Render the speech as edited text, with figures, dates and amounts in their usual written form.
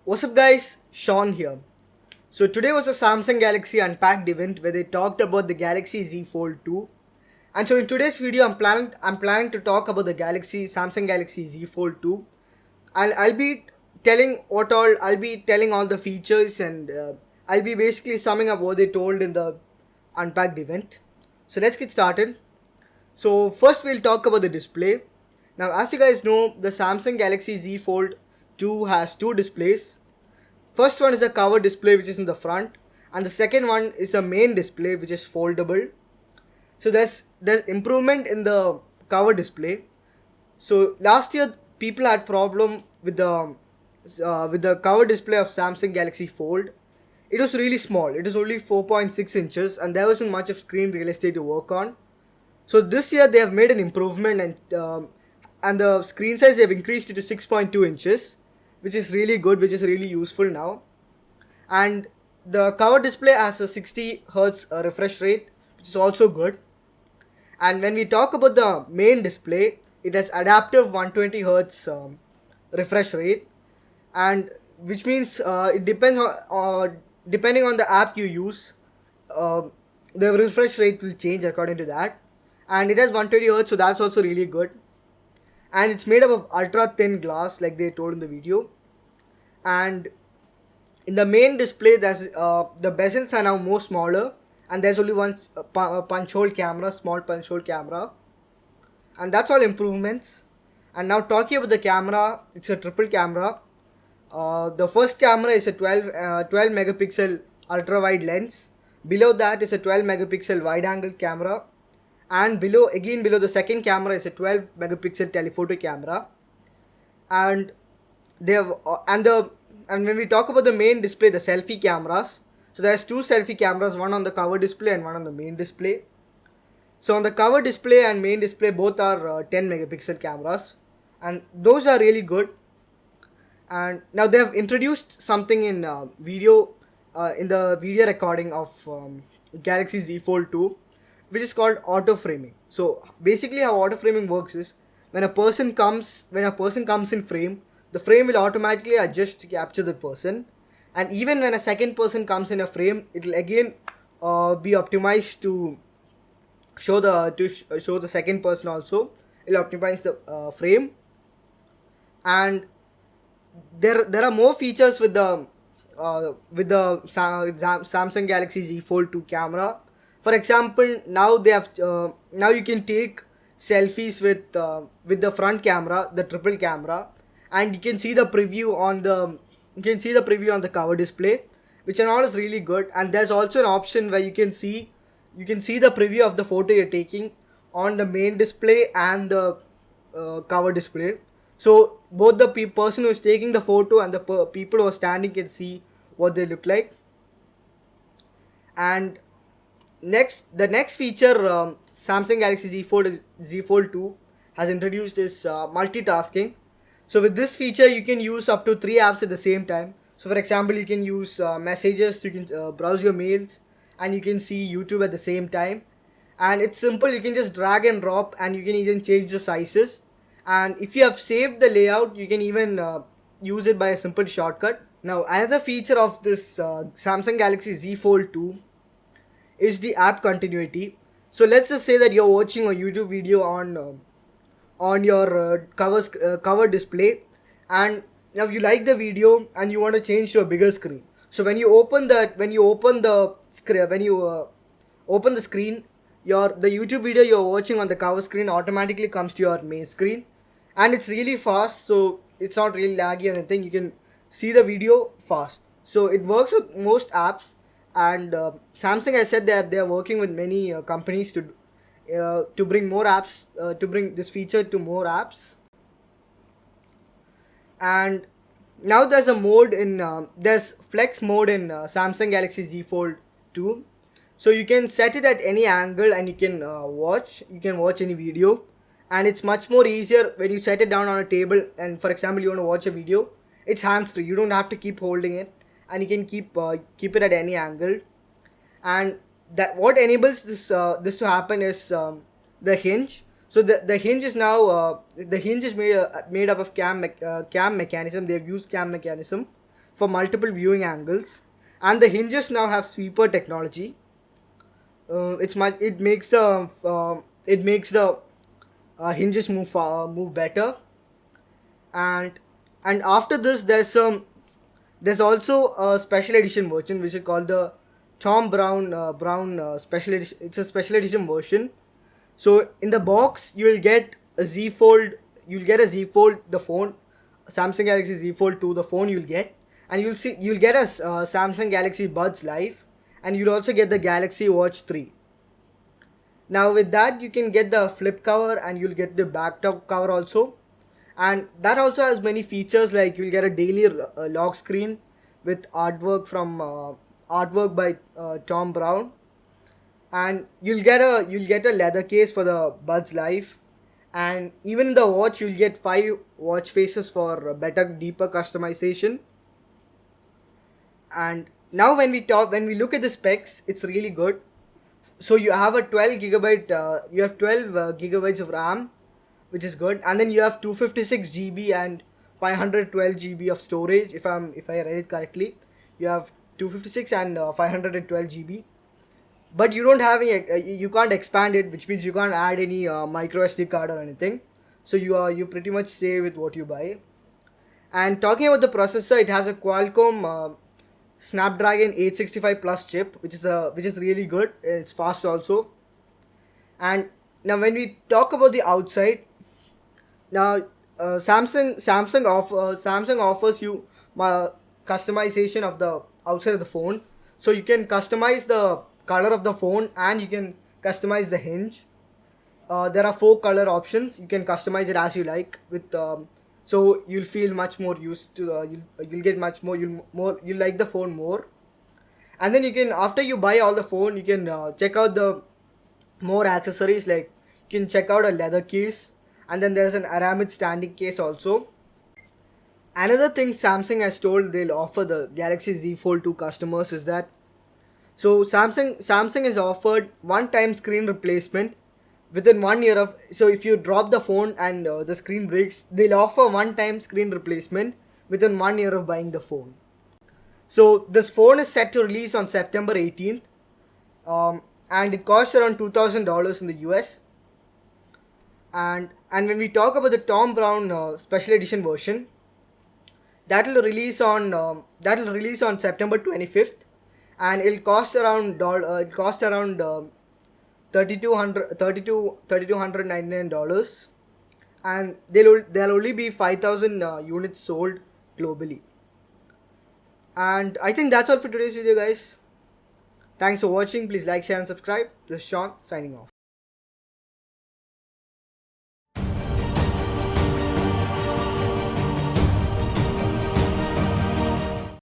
What's up guys, Sean here. So today was a Samsung Galaxy Unpacked event where they talked about the Galaxy Z Fold 2. And so in today's video I'm planning to talk about the Samsung Galaxy Z Fold 2. I'll be telling all the features and I'll be basically summing up what they told in the Unpacked event. So let's get started. So first we'll talk about the display. Now as you guys know, the Samsung Galaxy Z Fold 2 has two displays. First one is a cover display which is in the front, and the second one is a main display which is foldable. So there's improvement in the cover display. So last year people had problem with the cover display of Samsung Galaxy Fold. It was really small. It was only 4.6 inches and there wasn't much of screen real estate to work on. So this year they have made an improvement and the screen size they have increased it to 6.2 inches, which is really good, which is really useful now. And the cover display has a 60 hertz refresh rate, which is also good. And when we talk about the main display, it has adaptive 120 hertz refresh rate, and which means it depends on depending on the app you use, uh, the refresh rate will change according to that. And it has 120 hertz, so that's also really good. And it's made up of ultra thin glass, like they told in the video. And in the main display, there's the bezels are now more smaller, and there's only one punch hole camera, small punch hole camera, and that's all improvements. And now talking about the camera, it's a triple camera. The first camera is a 12 megapixel ultra wide lens. Below that is a 12 megapixel wide angle camera, and below the second camera is a 12 megapixel telephoto camera. And they have and when we talk about the main display, the selfie cameras, so there's two selfie cameras, one on the cover display and one on the main display. So on the cover display and main display both are 10 megapixel cameras, and those are really good. And now they have introduced something in the video recording of Galaxy Z Fold 2, which is called auto framing. So basically how auto framing works is when a person comes in frame, the frame will automatically adjust to capture the person, and even when a second person comes in a frame, it will again be optimized to show the second person also. It will optimize the frame. And there are more features with the Samsung Galaxy Z Fold 2 camera. For example, now you can take selfies with the front camera, the triple camera, and you can see the preview on the cover display, which and all is really good. And there's also an option where you can see the preview of the photo you're taking on the main display and the cover display. So both the person who is taking the photo and the people who are standing can see what they look like. And the next feature Samsung Galaxy Z Fold 2 has introduced is multitasking. So with this feature, you can use up to three apps at the same time. So for example, you can use messages, you can browse your mails, and you can see YouTube at the same time. And it's simple, you can just drag and drop, and you can even change the sizes. And if you have saved the layout, you can even use it by a simple shortcut. Now another feature of this Samsung Galaxy Z Fold 2 is the app continuity. So let's just say that you're watching a YouTube video on your cover display, and now you like the video and you want to change to a bigger screen. So when you open the screen, the YouTube video you're watching on the cover screen automatically comes to your main screen, and it's really fast, so it's not really laggy or anything. You can see the video fast. So it works with most apps. And Samsung has said that they are working with many companies to bring more apps, to bring this feature to more apps. And now there's flex mode in Samsung Galaxy Z Fold 2. So you can set it at any angle and you can watch any video. And it's much more easier when you set it down on a table, and for example you want to watch a video, it's hands free, you don't have to keep holding it, and you can keep it at any angle. And that what enables this to happen is the hinge. So the hinge is now the hinge is made up of cam mechanism. They've used cam mechanism for multiple viewing angles, and the hinges now have sweeper technology. It makes the hinges move better. And and after this, there's also a special edition version which is called the Tom Brown special edition. It's a special edition version. So in the box you'll get a Z Fold. You'll get a Z Fold, the phone, Samsung Galaxy Z Fold 2, the phone you'll get, and you'll get a Samsung Galaxy Buds Live, and you'll also get the Galaxy Watch 3. Now with that you can get the flip cover, and you'll get the back top cover also, and that also has many features, like you'll get a daily lock screen with artwork by Tom Brown, and you'll get a leather case for the Buds Live, and even in the watch you'll get 5 watch faces for better, deeper customization. And now when we look at the specs, it's really good. So you have a 12 gigabyte you have 12 gigabytes of RAM, which is good, and then you have 256 GB and 512 GB of storage. If I read it correctly, you have 256 and 512 GB, but you don't have any, you can't expand it, which means you can't add any micro SD card or anything. So you pretty much stay with what you buy. And talking about the processor, it has a Qualcomm Snapdragon 865 Plus chip, which is really good. It's fast also. And now when we talk about the outside, now Samsung offers you customization of the outside of the phone. So you can customize the color of the phone, and you can customize the hinge. There are 4 color options. You can customize it as you like. So you'll feel much more used to. You'll get much more. You'll like the phone more. And then you can, after you buy all the phone, you can check out the more accessories, like you can check out a leather case, and then there's an aramid standing case also. Another thing Samsung has told they'll offer the Galaxy Z Fold 2 customers is that, so Samsung has offered one-time screen replacement within 1 year of. So if you drop the phone and the screen breaks, they'll offer one-time screen replacement within 1 year of buying the phone. So this phone is set to release on September 18th, and it costs around $2,000 in the US. And when we talk about the Tom Brown special edition version, that'll release on September 25th, and it'll cost around $3,299, and there'll only be 5,000 units sold globally. And I think that's all for today's video, guys. Thanks for watching. Please like, share, and subscribe. This is Sean signing off.